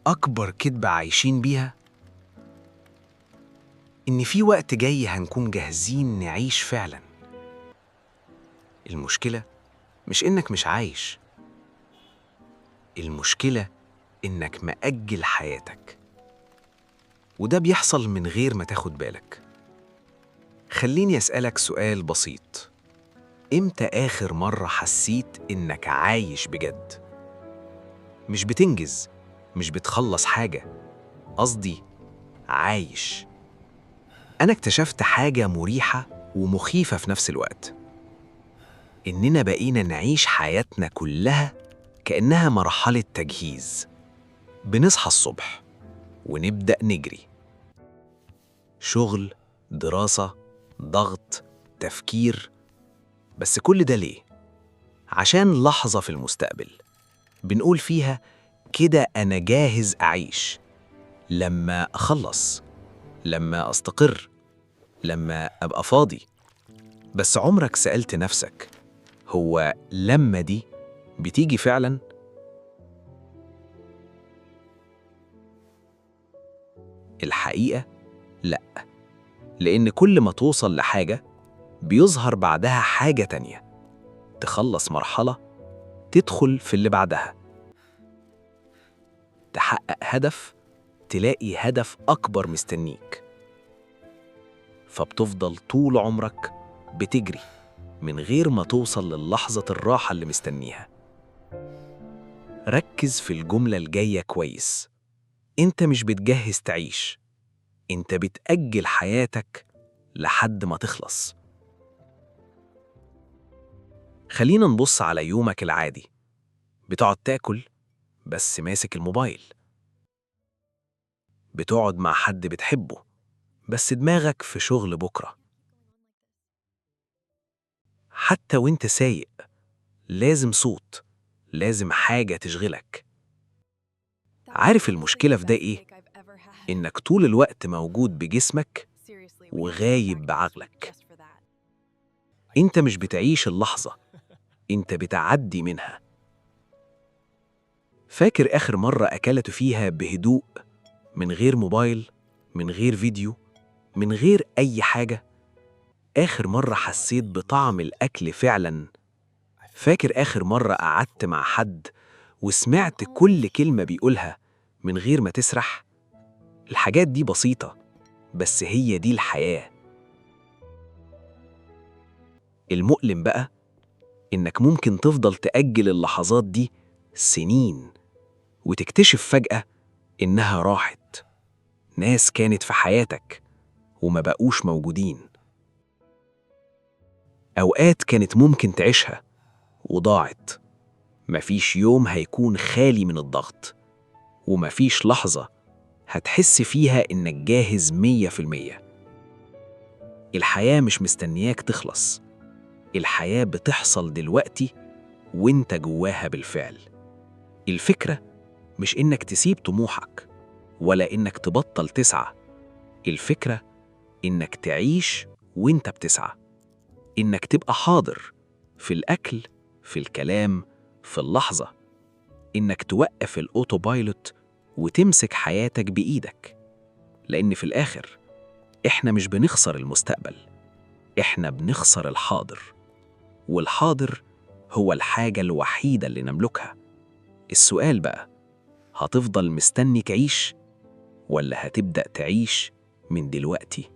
أكبر كدبة عايشين بيها إن في وقت جاي هنكون جاهزين نعيش فعلاً. المشكلة مش إنك مش عايش، المشكلة إنك مأجل حياتك، وده بيحصل من غير ما تاخد بالك. خليني أسألك سؤال بسيط: إمتى آخر مرة حسيت إنك عايش بجد؟ مش بتنجز، مش بتخلص حاجة، قصدي عايش. أنا اكتشفت حاجة مريحة ومخيفة في نفس الوقت، إننا بقينا نعيش حياتنا كلها كأنها مرحلة تجهيز. بنصحى الصبح ونبدأ نجري، شغل، دراسة، ضغط، تفكير. بس كل ده ليه؟ عشان لحظة في المستقبل بنقول فيها كده أنا جاهز أعيش، لما أخلص، لما أستقر، لما أبقى فاضي. بس عمرك سألت نفسك هو لما دي بتيجي فعلاً؟ الحقيقة لأ، لأن كل ما توصل لحاجة بيظهر بعدها حاجة تانية. تخلص مرحلة تدخل في اللي بعدها، تحقق هدف تلاقي هدف أكبر مستنيك. فبتفضل طول عمرك بتجري من غير ما توصل للحظة الراحة اللي مستنيها. ركز في الجملة الجاية كويس: أنت مش بتجهز تعيش، أنت بتأجل حياتك لحد ما تخلص. خلينا نبص على يومك العادي. بتقعد تاكل بس ماسك الموبايل، بتقعد مع حد بتحبه بس دماغك في شغل بكرة. حتى وانت سايق لازم صوت، لازم حاجة تشغلك. عارف المشكلة في ده ايه؟ انك طول الوقت موجود بجسمك وغايب بعقلك. انت مش بتعيش اللحظة، انت بتعدي منها. فاكر آخر مرة أكلت فيها بهدوء، من غير موبايل، من غير فيديو، من غير أي حاجة؟ آخر مرة حسيت بطعم الأكل فعلاً؟ فاكر آخر مرة قعدت مع حد وسمعت كل كلمة بيقولها من غير ما تسرح؟ الحاجات دي بسيطة، بس هي دي الحياة. المؤلم بقى إنك ممكن تفضل تأجل اللحظات دي سنين، وتكتشف فجأة إنها راحت. ناس كانت في حياتك وما بقوش موجودين. أوقات كانت ممكن تعيشها وضاعت. مفيش يوم هيكون خالي من الضغط، ومفيش لحظة هتحس فيها إنك جاهز 100%. الحياة مش مستنياك تخلص، الحياة بتحصل دلوقتي وإنت جواها بالفعل. الفكرة مش إنك تسيب طموحك ولا إنك تبطل تسعى، الفكرة إنك تعيش وإنت بتسعى، إنك تبقى حاضر في الأكل، في الكلام، في اللحظة، إنك توقف الأوتوبايلوت وتمسك حياتك بإيدك. لأن في الآخر إحنا مش بنخسر المستقبل، إحنا بنخسر الحاضر، والحاضر هو الحاجة الوحيدة اللي نملكها. السؤال بقى، هتفضل مستني تعيش ولا هتبدأ تعيش من دلوقتي؟